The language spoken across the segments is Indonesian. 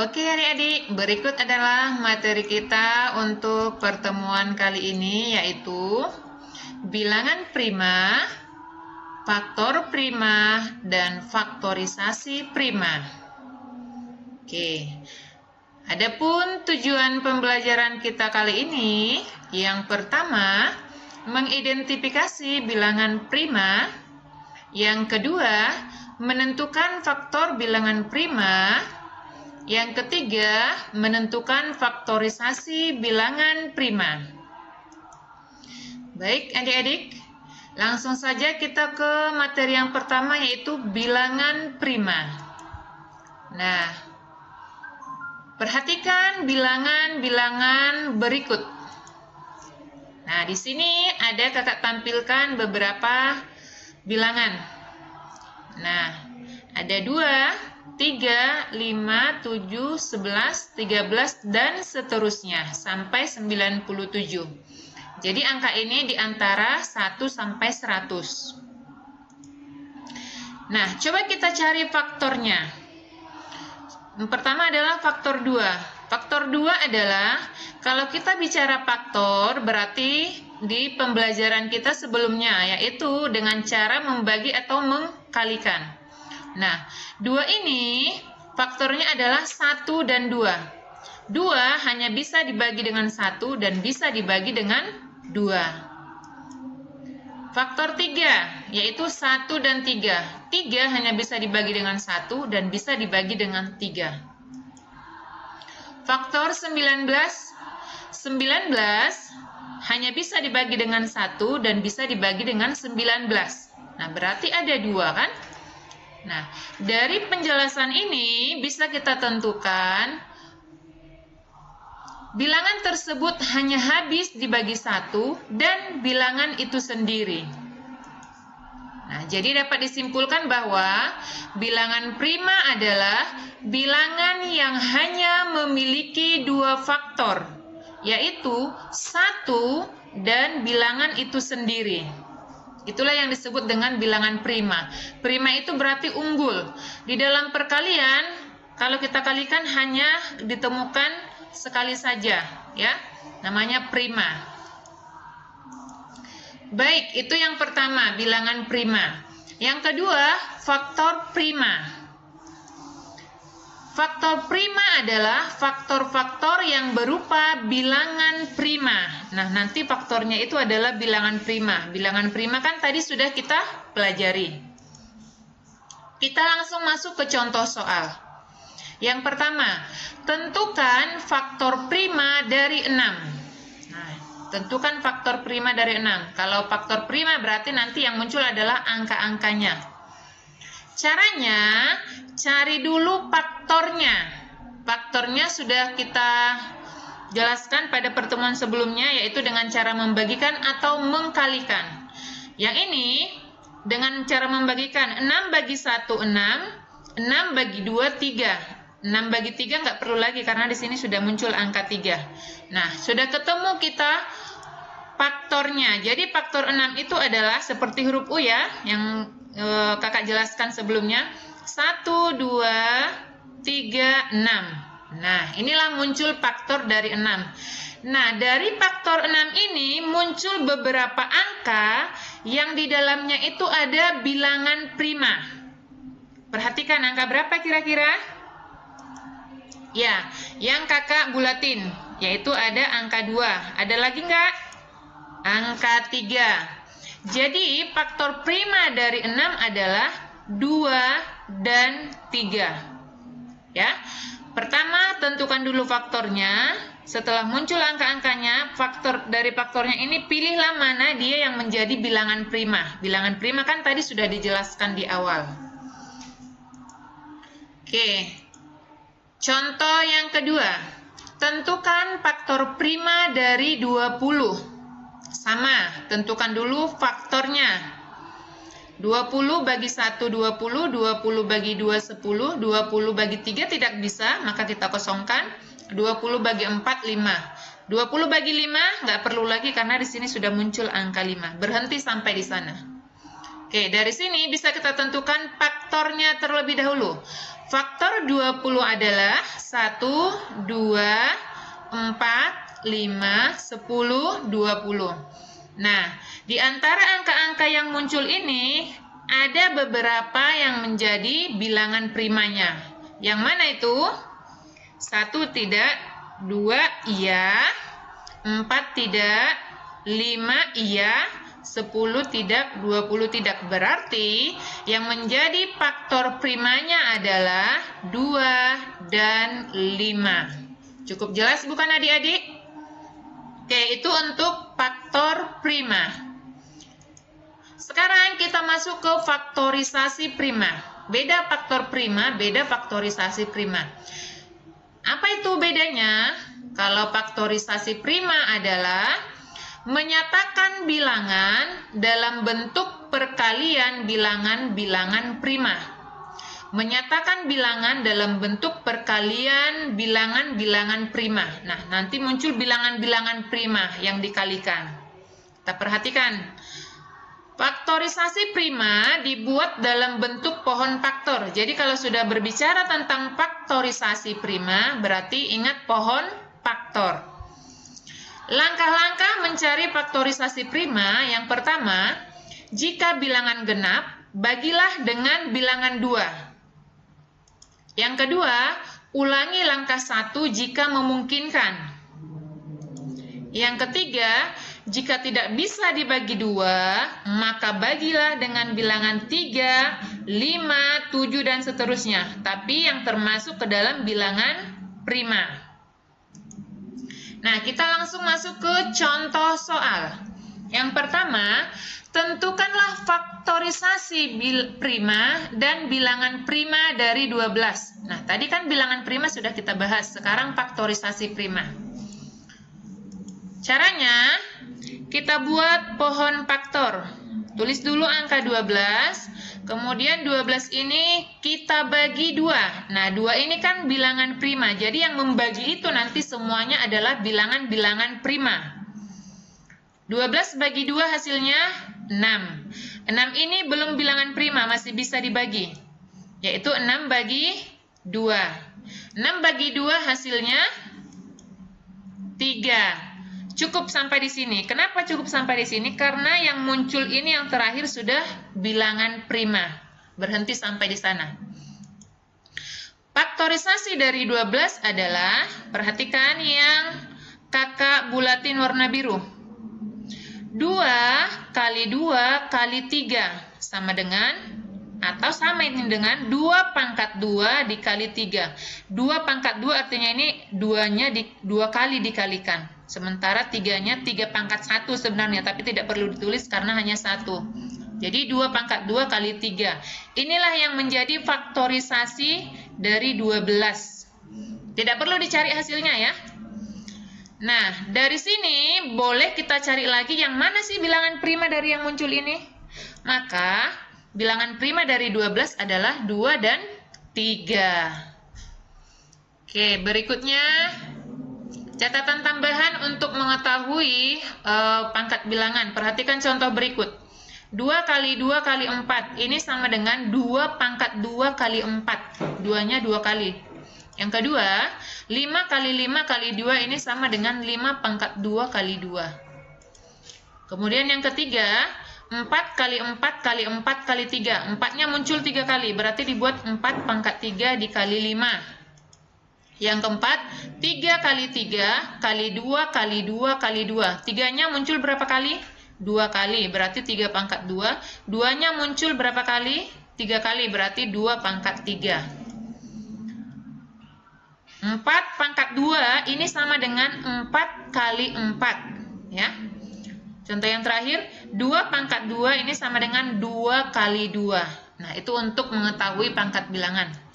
Oke adik-adik, berikut adalah materi kita untuk pertemuan kali ini, yaitu bilangan prima, faktor prima, dan faktorisasi prima. Oke, adapun tujuan pembelajaran kita kali ini, yang pertama, mengidentifikasi bilangan prima. Yang kedua, menentukan faktor bilangan prima. Yang ketiga, menentukan faktorisasi bilangan prima. Baik adik-adik, langsung saja kita ke materi yang pertama, yaitu bilangan prima. Nah, perhatikan bilangan-bilangan berikut. Nah, di sini ada kakak tampilkan beberapa bilangan. Nah, ada 2, 3, 5, 7, 11, 13, dan seterusnya sampai 97. Jadi angka ini di antara 1 sampai 100. Nah, coba kita cari faktornya. Yang pertama adalah faktor 2. Faktor 2 adalah, kalau kita bicara faktor, berarti di pembelajaran kita sebelumnya, yaitu dengan cara membagi atau mengkalikan. Nah, 2 ini faktornya adalah 1 dan 2. 2 hanya bisa dibagi dengan 1 dan bisa dibagi dengan 2. Faktor 3, yaitu 1 dan 3. 3 hanya bisa dibagi dengan 1 dan bisa dibagi dengan 3. Faktor 19, 19 hanya bisa dibagi dengan 1 dan bisa dibagi dengan 19. Nah, berarti ada 2 kan? Nah, dari penjelasan ini bisa kita tentukan bilangan tersebut hanya habis dibagi 1 dan bilangan itu sendiri. Nah, jadi dapat disimpulkan bahwa bilangan prima adalah bilangan yang hanya memiliki 2 faktor, yaitu 1 dan bilangan itu sendiri. Itulah yang disebut dengan bilangan prima. Prima itu berarti unggul. Di dalam perkalian, kalau kita kalikan hanya ditemukan sekali saja, ya. Namanya prima. Baik, itu yang pertama, bilangan prima. Yang kedua, faktor prima. Faktor prima adalah faktor-faktor yang berupa bilangan prima. Nah, nanti faktornya itu adalah bilangan prima. Bilangan prima kan tadi sudah kita pelajari. Kita langsung masuk ke contoh soal. Yang pertama, tentukan faktor prima dari 6. Nah, tentukan faktor prima dari 6. Kalau faktor prima berarti nanti yang muncul adalah angka-angkanya. Caranya, cari dulu faktornya. Faktornya sudah kita jelaskan pada pertemuan sebelumnya, yaitu dengan cara membagikan atau mengkalikan. Yang ini, dengan cara membagikan, 6 bagi 1, 6. 6 bagi 2, 3. 6 bagi 3 nggak perlu lagi, karena di sini sudah muncul angka 3. Nah, sudah ketemu kita faktornya. Jadi faktor 6 itu adalah seperti huruf U ya, yang kakak jelaskan sebelumnya. 1, 2, 3, 6. Nah, inilah muncul faktor dari 6. Nah, dari faktor 6 ini muncul beberapa angka yang di dalamnya itu ada bilangan prima. Perhatikan angka berapa kira-kira? Ya, yang kakak bulatin, yaitu ada angka 2. Ada lagi nggak? Angka 3. Jadi, faktor prima dari 6 adalah 2 dan 3. Ya. Pertama, tentukan dulu faktornya. Setelah muncul angka-angkanya, dari faktornya ini pilihlah mana dia yang menjadi bilangan prima. Bilangan prima kan tadi sudah dijelaskan di awal. Oke. Contoh yang kedua. Tentukan faktor prima dari 20. Sama, tentukan dulu faktornya. 20 bagi 1, 20. 20 bagi 2, 10. 20 bagi 3 tidak bisa, maka kita kosongkan. 20 bagi 4, 5. 20 bagi 5 nggak perlu lagi, karena di sini sudah muncul angka 5. Berhenti sampai di sana. Oke, dari sini bisa kita tentukan faktornya terlebih dahulu. Faktor 20 adalah 1, 2, 4, 5, 10, 20. Nah, di antara angka-angka yang muncul ini, ada beberapa yang menjadi bilangan primanya. Yang mana itu? 1 tidak, 2 iya, 4 tidak, 5 iya, 10 tidak, 20 tidak. Berarti yang menjadi faktor primanya adalah 2 dan 5. Cukup jelas bukan adik-adik? Oke, itu untuk faktor prima. Sekarang kita masuk ke faktorisasi prima. Beda faktor prima, beda faktorisasi prima. Apa itu bedanya? Kalau faktorisasi prima adalah menyatakan bilangan dalam bentuk perkalian bilangan-bilangan prima. Menyatakan bilangan dalam bentuk perkalian bilangan-bilangan prima. Nah, nanti muncul bilangan-bilangan prima yang dikalikan. Kita perhatikan. Faktorisasi prima dibuat dalam bentuk pohon faktor. Jadi kalau sudah berbicara tentang faktorisasi prima, berarti ingat pohon faktor. Langkah-langkah mencari faktorisasi prima, yang pertama, jika bilangan genap, bagilah dengan bilangan 2. Yang kedua, ulangi langkah 1 jika memungkinkan. Yang ketiga, jika tidak bisa dibagi 2, maka bagilah dengan bilangan 3, 5, 7, dan seterusnya. Tapi yang termasuk ke dalam bilangan prima. Nah, kita langsung masuk ke contoh soal. Yang pertama, tentukanlah faktorisasi prima dan bilangan prima dari 12. Nah, tadi kan bilangan prima sudah kita bahas, sekarang faktorisasi prima. Caranya, kita buat pohon faktor. Tulis dulu angka 12, kemudian 12 ini kita bagi 2. Nah, 2 ini kan bilangan prima, jadi yang membagi itu nanti semuanya adalah bilangan-bilangan prima. 12 bagi 2 hasilnya 6. 6 ini belum bilangan prima, masih bisa dibagi, yaitu 6 bagi 2. 6 bagi 2 hasilnya 3. Cukup sampai di sini. Kenapa cukup sampai di sini? Karena yang muncul ini yang terakhir sudah bilangan prima. Berhenti sampai di sana. Faktorisasi dari 12 adalah, perhatikan yang kakak bulatin warna biru. 2 kali 2 kali 3 sama dengan, atau sama ini dengan 2 pangkat 2 dikali 3. 2 pangkat 2 artinya ini 2-nya 2 kali dikalikan. Sementara 3-nya 3 pangkat 1 sebenarnya, tapi tidak perlu ditulis karena hanya 1. Jadi 2 pangkat 2 kali 3. Inilah yang menjadi faktorisasi dari 12. Tidak perlu dicari hasilnya ya. Nah, dari sini boleh kita cari lagi yang mana sih bilangan prima dari yang muncul ini. Maka, bilangan prima dari 12 adalah 2 dan 3. Oke, berikutnya catatan tambahan untuk mengetahui pangkat bilangan. Perhatikan contoh berikut. 2 kali 2 kali 4. Ini sama dengan 2 pangkat 2 kali 4. 2-nya 2 kali. Yang kedua, 5 kali 5 kali 2 ini sama dengan 5 pangkat 2 kali 2. Kemudian yang ketiga, 4 kali 4 kali 4 kali 3. 4-nya muncul 3 kali. Berarti dibuat 4 pangkat 3 dikali 5. Yang keempat, 3 kali 3 kali 2 kali 2 kali 2. 3-nya muncul berapa kali? 2 kali, berarti 3 pangkat 2. 2-nya muncul berapa kali? 3 kali, berarti 2 pangkat 3. 4 pangkat 2 ini sama dengan 4 kali 4. Ya. Contoh yang terakhir, 2 pangkat 2 ini sama dengan 2 kali 2. Nah, itu untuk mengetahui pangkat bilangan.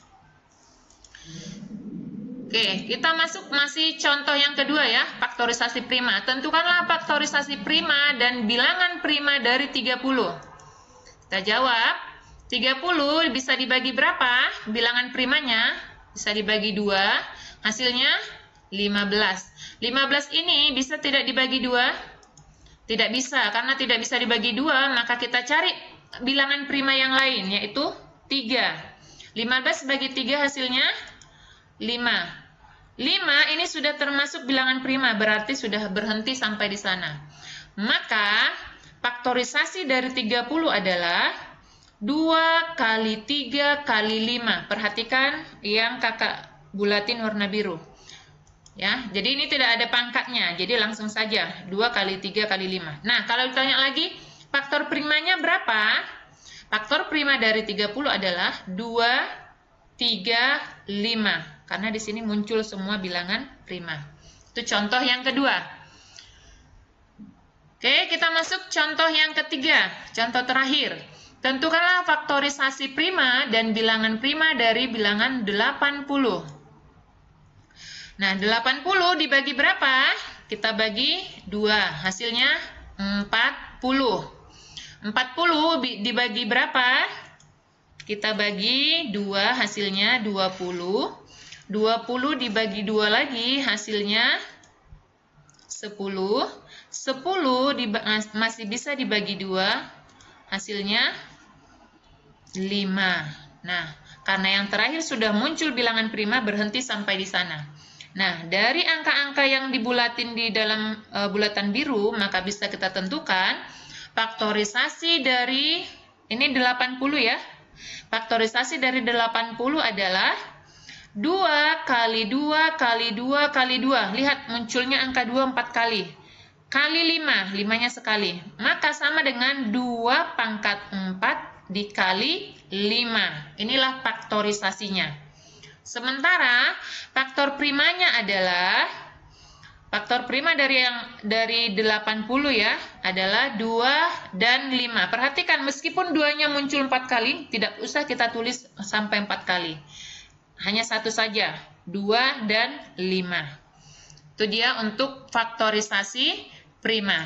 Oke, kita masih contoh yang kedua ya, faktorisasi prima. Tentukanlah faktorisasi prima dan bilangan prima dari 30. Kita jawab, 30 bisa dibagi berapa? Bilangan primanya bisa dibagi 2, hasilnya 15. 15 ini bisa tidak dibagi 2? Tidak bisa, karena tidak bisa dibagi 2, maka kita cari bilangan prima yang lain, yaitu 3. 15 bagi 3 hasilnya 5. 5 ini sudah termasuk bilangan prima, berarti sudah berhenti sampai di sana. Maka faktorisasi dari 30 adalah 2 kali 3 kali 5. Perhatikan yang kakak bulatin warna biru. Ya, jadi ini tidak ada pangkatnya, jadi langsung saja 2 kali 3 kali 5. Nah, kalau ditanya lagi, faktor primanya berapa? Faktor prima dari 30 adalah 2, 3, 5. Karena di sini muncul semua bilangan prima. Itu contoh yang kedua. Oke, kita masuk contoh yang ketiga. Contoh terakhir. Tentukanlah faktorisasi prima dan bilangan prima dari bilangan 80. Nah, 80 dibagi berapa? Kita bagi 2. Hasilnya 40. 40 dibagi berapa? Kita bagi 2, hasilnya 20. 20 dibagi 2 lagi, hasilnya 10. 10 masih bisa dibagi 2, hasilnya 5. Nah, karena yang terakhir sudah muncul bilangan prima, berhenti sampai di sana. Nah, dari angka-angka yang dibulatin di dalam bulatan biru, maka bisa kita tentukan faktorisasi dari, ini 80 ya. Faktorisasi dari 80 adalah 2 kali 2 kali 2 kali 2. Lihat munculnya angka 2 4 kali. Kali 5, 5-nya sekali. Maka sama dengan 2 pangkat 4 dikali 5. Inilah faktorisasinya. Sementara faktor primanya adalah, faktor prima dari 80 ya, adalah 2 dan 5. Perhatikan, meskipun 2-nya muncul 4 kali, tidak usah kita tulis sampai 4 kali. Hanya satu saja, 2 dan 5. Itu dia untuk faktorisasi prima.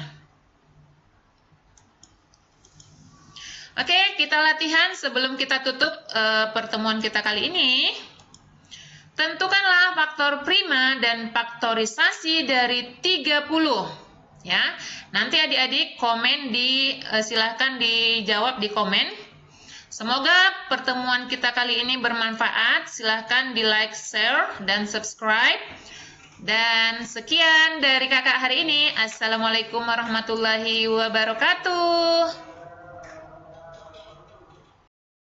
Oke, kita latihan sebelum kita tutup pertemuan kita kali ini. Tentukanlah faktor prima dan faktorisasi dari 30. Ya, nanti adik-adik komen silahkan dijawab di komen. Semoga pertemuan kita kali ini bermanfaat. Silahkan di like, share, dan subscribe. Dan sekian dari kakak hari ini. Assalamualaikum warahmatullahi wabarakatuh.